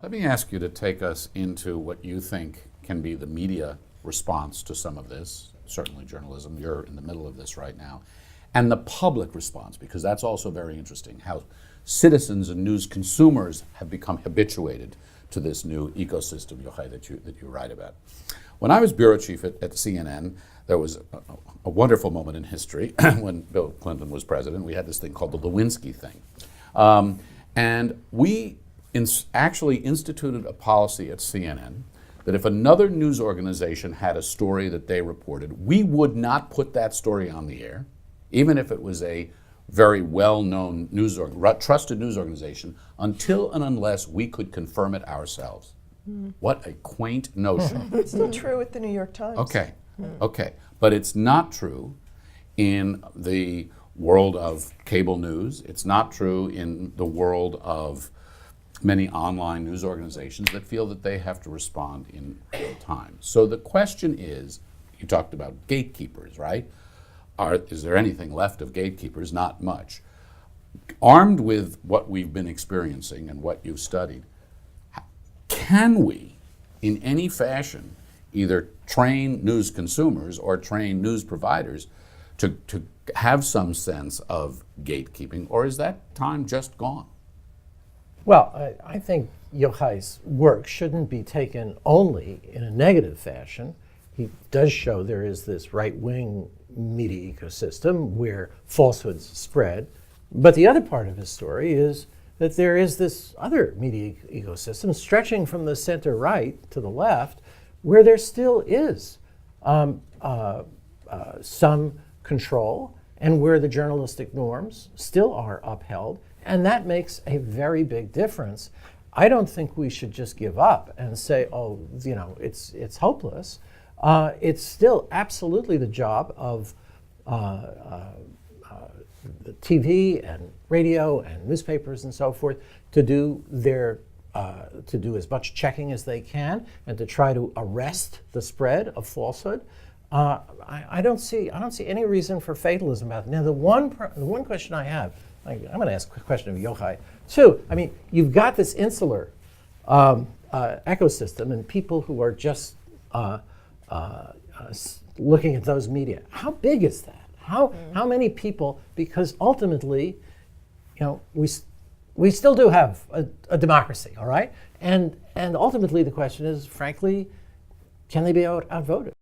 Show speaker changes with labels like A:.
A: Let me ask you to take us into what you think can be the media response to some of this, certainly journalism, you're in the middle of this right now, and the public response, because that's also very interesting, how citizens and news consumers have become habituated to this new ecosystem, Yochai, that you write about. When I was bureau chief at CNN, there was a wonderful moment in history when Bill Clinton was president. We had this thing called the Lewinsky thing. And we actually instituted a policy at CNN that if another news organization had a story that they reported, we would not put that story on the air, even if it was a very well-known trusted news organization, until and unless we could confirm it ourselves. What a quaint notion.
B: It's still true with the New York Times.
A: Okay. But it's not true in the world of cable news. It's not true in the world of many online news organizations that feel that they have to respond in real time. So the question is, you talked about gatekeepers, right? Is there anything left of gatekeepers? Not much. Armed with what we've been experiencing and what you've studied, can we, in any fashion, either train news consumers or train news providers to have some sense of gatekeeping, or is that time just gone?
C: Well, I think Yochai's work shouldn't be taken only in a negative fashion. He does show there is this right-wing media ecosystem where falsehoods spread. But the other part of his story is that there is this other media ecosystem stretching from the center right to the left, where there still is some control and where the journalistic norms still are upheld. And that makes a very big difference. I don't think we should just give up and say, oh, it's hopeless. It's still absolutely the job of the TV and radio and newspapers and so forth to do as much checking as they can and to try to arrest the spread of falsehood. I don't see any reason for fatalism about it. Now, the one question I have, I'm going to ask a question of Yochai too. I mean, you've got this insular ecosystem and people who are just looking at those media. How big is that? How many people? Because ultimately, we still do have a democracy, all right? And ultimately, the question is, frankly, can they be outvoted?